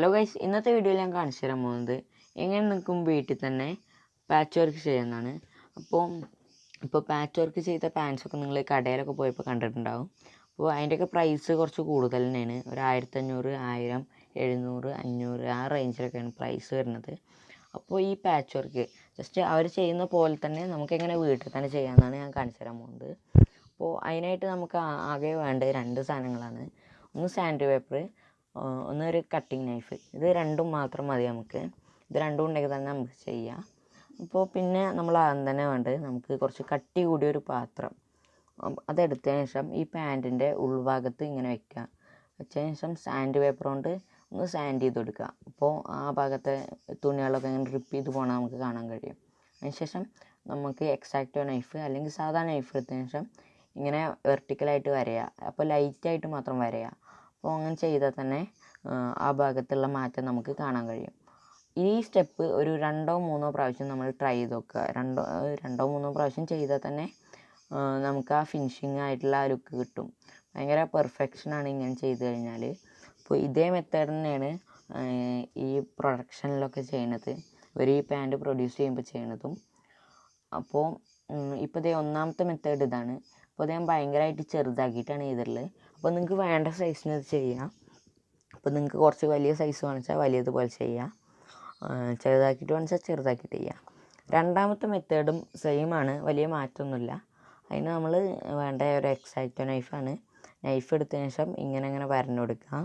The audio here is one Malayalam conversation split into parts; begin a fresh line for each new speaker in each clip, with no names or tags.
ഹലോ ഗൈസ്, ഇന്നത്തെ വീഡിയോയിൽ ഞാൻ കാണിച്ചു തരാൻ പോകുന്നത് എങ്ങനെ നിൽക്കും വീട്ടിൽ തന്നെ പാച്ച് വർക്ക് ചെയ്യുന്നതാണ്. ഇപ്പോൾ പാച്ച് വർക്ക് ചെയ്ത പാൻസൊക്കെ നിങ്ങൾ കടയിലൊക്കെ പോയപ്പോൾ കണ്ടിട്ടുണ്ടാകും. അപ്പോൾ അതിൻ്റെയൊക്കെ പ്രൈസ് കുറച്ച് കൂടുതൽ തന്നെയാണ്. ഒരു 1500, 1000, 700, 500 ആ റേഞ്ചിലൊക്കെയാണ് പ്രൈസ് വരുന്നത്. അപ്പോൾ ഈ പാച്ച് വർക്ക് ജസ്റ്റ് അവർ ചെയ്യുന്ന പോലെ തന്നെ നമുക്കെങ്ങനെ വീട്ടിൽ തന്നെ ചെയ്യാമെന്നാണ് ഞാൻ കാണിച്ചു തരാൻ പോകുന്നത്. അപ്പോൾ അതിനായിട്ട് നമുക്ക് ആകെ വേണ്ടത് 2 സാധനങ്ങളാണ്. ഒന്ന് സാൻഡ് പേപ്പർ, ഒന്നൊരു കട്ടിങ് നൈഫ്. ഇത് രണ്ടും മാത്രം മതി നമുക്ക്. ഇത് രണ്ടും ഉണ്ടെങ്കിൽ തന്നെ നമുക്ക് ചെയ്യാം. അപ്പോൾ പിന്നെ നമ്മൾ ആദ്യം തന്നെ വേണ്ടത് നമുക്ക് കുറച്ച് കട്ടി കൂടിയൊരു പാത്രം. അതെടുത്തതിന് ശേഷം ഈ പാൻറ്റിൻ്റെ ഉൾഭാഗത്ത് ഇങ്ങനെ വെക്കുക. വെച്ചതിന് ശേഷം സാൻഡ് പേപ്പർ കൊണ്ട് ഒന്ന് സാൻഡ് ചെയ്ത് കൊടുക്കുക. അപ്പോൾ ആ ഭാഗത്തെ തുണികളൊക്കെ ഇങ്ങനെ ഡ്രിപ്പ് ചെയ്ത് പോകണം നമുക്ക് കാണാൻ കഴിയും. അതിനുശേഷം നമുക്ക് എക്സാക്റ്റോ നൈഫ് അല്ലെങ്കിൽ സാധാ നൈഫ് എടുത്തതിന് ശേഷം ഇങ്ങനെ വെർട്ടിക്കലായിട്ട് വരയുക. അപ്പോൾ ലൈറ്റായിട്ട് മാത്രം വരയുക. അപ്പോൾ അങ്ങനെ ചെയ്താൽ തന്നെ ആ ഭാഗത്തുള്ള മാറ്റം നമുക്ക് കാണാൻ കഴിയും. ഈ സ്റ്റെപ്പ് ഒരു 2-3 പ്രാവശ്യം നമ്മൾ ട്രൈ ചെയ്ത് നോക്കുക. 2-3 പ്രാവശ്യം ചെയ്താൽ തന്നെ നമുക്ക് ആ ഫിനിഷിങ് ആയിട്ടുള്ള ആ ലുക്ക് കിട്ടും. ഭയങ്കര പെർഫെക്ഷനാണ് ഇങ്ങനെ ചെയ്ത് കഴിഞ്ഞാൽ. അപ്പോൾ ഇതേ മെത്തേഡ് തന്നെയാണ് ഈ പ്രൊഡക്ഷനിലൊക്കെ ചെയ്യണത്. ഇവർ ഈ പാൻറ്റ് പ്രൊഡ്യൂസ് ചെയ്യുമ്പോൾ ചെയ്യണതും. അപ്പോൾ ഇപ്പോൾ ഇതേ ഒന്നാമത്തെ മെത്തേഡ് ഇതാണ്. അപ്പോൾ ഞാൻ ഭയങ്കരമായിട്ട് ചെറുതാക്കിയിട്ടാണ് ചെയ്തിട്ടുള്ളത്. അപ്പോൾ നിങ്ങൾക്ക് വേണ്ട സൈസിന് ഇത് ചെയ്യാം. അപ്പോൾ നിങ്ങൾക്ക് കുറച്ച് വലിയ സൈസ് വേണമെച്ചാൽ വലിയതുപോലെ ചെയ്യാം, ചെറുതാക്കിയിട്ട് വേണമെച്ചാൽ ചെറുതാക്കിയിട്ട് ചെയ്യാം. രണ്ടാമത്തെ മെത്തേഡും സെയിമാണ്, വലിയ മാറ്റമൊന്നുമില്ല. അതിന് നമ്മൾ വേണ്ട ഒരു എക്സാക്റ്റോ നൈഫാണ്. നൈഫ് എടുത്തതിന് ശേഷം ഇങ്ങനെ വരഞ്ഞു കൊടുക്കുക.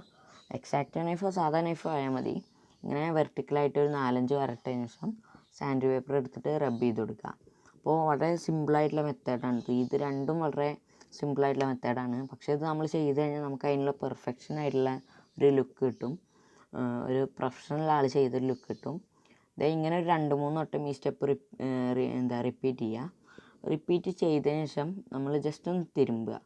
എക്സാക്റ്റോ നൈഫോ സാധാ നൈഫോ ആയാൽ മതി. ഇങ്ങനെ വെർട്ടിക്കലായിട്ട് ഒരു 4-5 വരട്ടതിന് ശേഷം സാൻഡ് പേപ്പർ എടുത്തിട്ട് റബ്ബ് ചെയ്ത് കൊടുക്കുക. അപ്പോൾ വളരെ സിമ്പിളായിട്ടുള്ള മെത്തേഡാണ് ഇത് രണ്ടും വളരെ സിമ്പിളായിട്ടുള്ള മെത്തേഡാണ്. പക്ഷേ ഇത് നമ്മൾ ചെയ്ത് കഴിഞ്ഞാൽ നമുക്ക് അതിനുള്ള പെർഫെക്ഷനായിട്ടുള്ള ഒരു ലുക്ക് കിട്ടും. ഒരു പ്രൊഫഷണൽ ആൾ ചെയ്തൊരു ലുക്ക് കിട്ടും. ഇങ്ങനെ ഒരു 2-3 വട്ടം ഈ സ്റ്റെപ്പ് റിപ്പീറ്റ് ചെയ്യുക. റിപ്പീറ്റ് ചെയ്തതിന് ശേഷം നമ്മൾ ജസ്റ്റ് ഒന്ന് തിരുമ്പുക.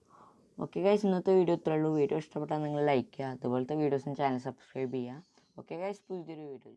ഓക്കെ ഗൈസ്, ഇന്നത്തെ വീഡിയോ ഇത്രയേ ഉള്ളൂ. വീഡിയോ ഇഷ്ടപ്പെട്ടാൽ നിങ്ങൾ ലൈക്ക് ചെയ്യുക. അതുപോലത്തെ വീഡിയോസിന് ചാനൽ സബ്സ്ക്രൈബ് ചെയ്യുക. ഓക്കെ ഗൈസ്, പുതിയൊരു വീഡിയോ